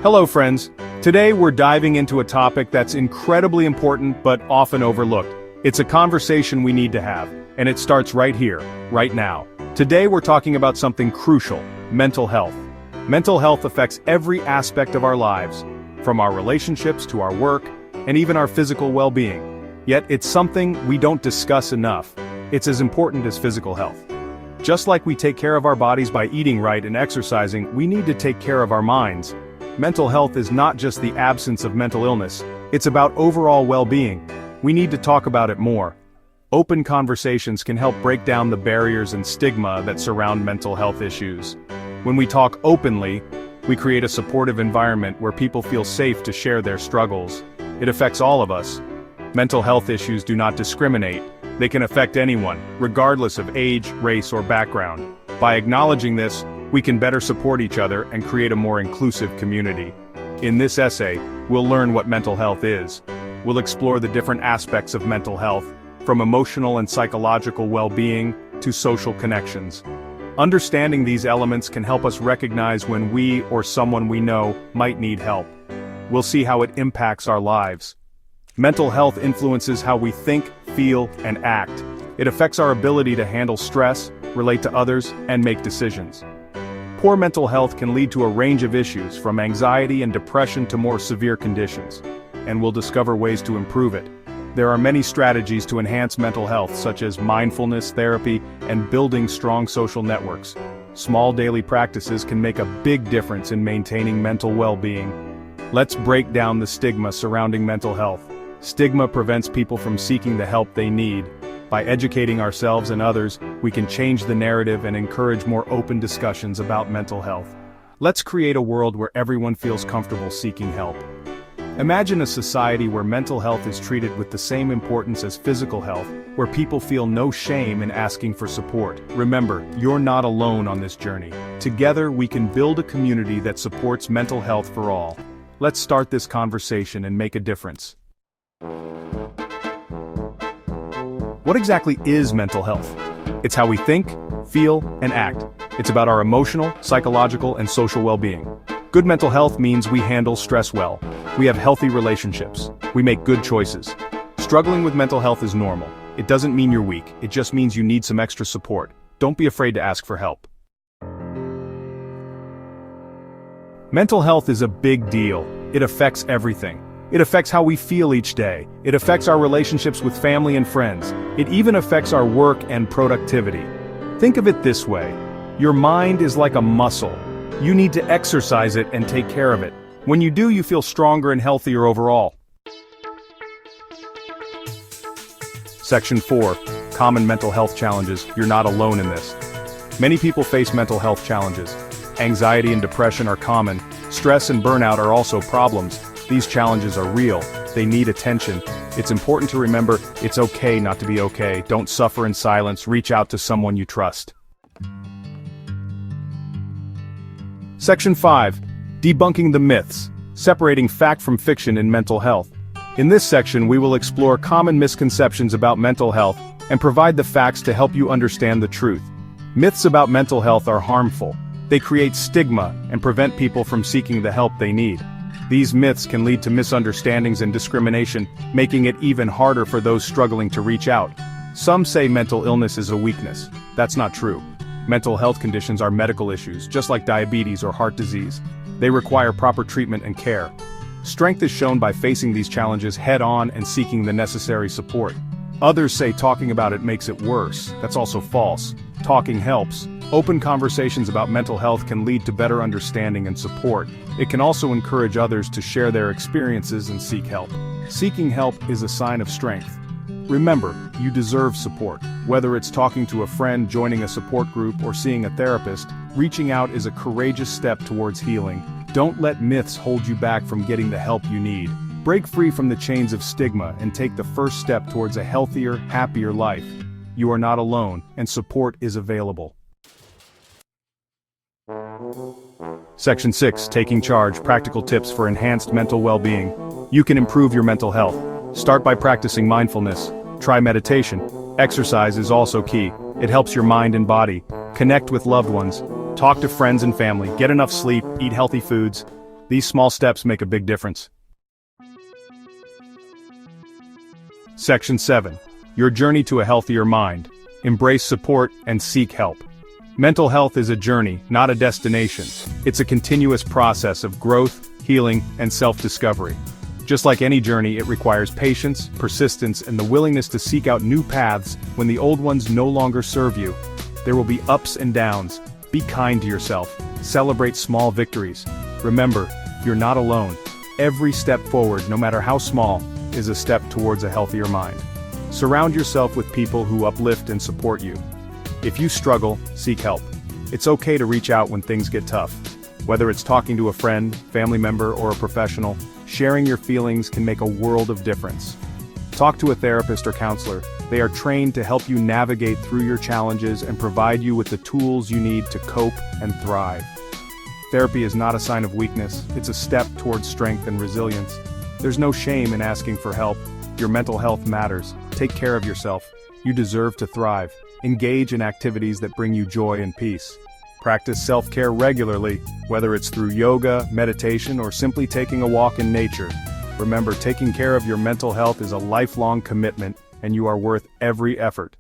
Hello friends. Today we're diving into a topic that's incredibly important but often overlooked. It's a conversation we need to have, and it starts right here, right now. Today we're talking about something crucial: mental health. Mental health affects every aspect of our lives, from our relationships to our work, and even our physical well-being. Yet it's something we don't discuss enough. It's as important as physical health. Just like we take care of our bodies by eating right and exercising, we need to take care of our minds. Mental health is not just the absence of mental illness, it's about overall well-being. We need to talk about it more. Open conversations can help break down the barriers and stigma that surround mental health issues. When we talk openly, we create a supportive environment where people feel safe to share their struggles. It affects all of us. Mental health issues do not discriminate. They can affect anyone, regardless of age, race, or background. By acknowledging this, we can better support each other and create a more inclusive community. In this essay, we'll learn what mental health is. We'll explore the different aspects of mental health, from emotional and psychological well-being to social connections. Understanding these elements can help us recognize when we or someone we know might need help. We'll see how it impacts our lives. Mental health influences how we think, feel, and act. It affects our ability to handle stress, relate to others, and make decisions. Poor mental health can lead to a range of issues, from anxiety and depression to more severe conditions, and we'll discover ways to improve it. There are many strategies to enhance mental health, such as mindfulness, therapy, and building strong social networks. Small daily practices can make a big difference in maintaining mental well-being. Let's break down the stigma surrounding mental health. Stigma prevents people from seeking the help they need. By educating ourselves and others, we can change the narrative and encourage more open discussions about mental health. Let's create a world where everyone feels comfortable seeking help. Imagine a society where mental health is treated with the same importance as physical health, where people feel no shame in asking for support. Remember, you're not alone on this journey. Together, we can build a community that supports mental health for all. Let's start this conversation and make a difference. What exactly is mental health? It's how we think, feel, and act. It's about our emotional, psychological, and social well-being. Good mental health means we handle stress well. We have healthy relationships. We make good choices. Struggling with mental health is normal. It doesn't mean you're weak. It just means you need some extra support. Don't be afraid to ask for help. Mental health is a big deal. It affects everything. It affects how we feel each day. It affects our relationships with family and friends. It even affects our work and productivity. Think of it this way. Your mind is like a muscle. You need to exercise it and take care of it. When you do, you feel stronger and healthier overall. Section 4. Common mental health challenges. You're not alone in this. Many people face mental health challenges. Anxiety and depression are common. Stress and burnout are also problems. These challenges are real. They need attention. It's important to remember it's okay not to be okay. Don't suffer in silence. Reach out to someone you trust. Section 5. Debunking the myths. Separating fact from fiction in mental health. In this section, we will explore common misconceptions about mental health and provide the facts to help you understand the truth. Myths about mental health are harmful. They create stigma and prevent people from seeking the help they need. These myths can lead to misunderstandings and discrimination, making it even harder for those struggling to reach out. Some say mental illness is a weakness. That's not true. Mental health conditions are medical issues, just like diabetes or heart disease. They require proper treatment and care. Strength is shown by facing these challenges head-on and seeking the necessary support. Others say talking about it makes it worse. That's also false. Talking helps. Open conversations about mental health can lead to better understanding and support. It can also encourage others to share their experiences and seek help. Seeking help is a sign of strength. Remember, you deserve support. Whether it's talking to a friend, joining a support group, or seeing a therapist, reaching out is a courageous step towards healing. Don't let myths hold you back from getting the help you need. Break free from the chains of stigma and take the first step towards a healthier, happier life. You are not alone, and support is available. Section 6. Taking charge. Practical tips for enhanced mental well-being. You can improve your mental health. Start by practicing mindfulness. Try meditation. Exercise is also key. It helps your mind and body. Connect with loved ones. Talk to friends and family. Get enough sleep. Eat healthy foods. These small steps make a big difference. Section 7. Your journey to a healthier mind. Embrace support and seek help. Mental health is a journey, not a destination. It's a continuous process of growth, healing, and self-discovery. Just like any journey, it requires patience, persistence, and the willingness to seek out new paths when the old ones no longer serve you. There will be ups and downs. Be kind to yourself. Celebrate small victories. Remember, you're not alone. Every step forward, no matter how small, is a step towards a healthier mind. Surround yourself with people who uplift and support you. If you struggle, seek help. It's okay to reach out when things get tough. Whether it's talking to a friend, family member, or a professional, sharing your feelings can make a world of difference. Talk to a therapist or counselor. They are trained to help you navigate through your challenges and provide you with the tools you need to cope and thrive. Therapy is not a sign of weakness, it's a step towards strength and resilience. There's no shame in asking for help. Your mental health matters. Take care of yourself. You deserve to thrive. Engage in activities that bring you joy and peace. Practice self-care regularly, whether it's through yoga, meditation, or simply taking a walk in nature. Remember, taking care of your mental health is a lifelong commitment, and you are worth every effort.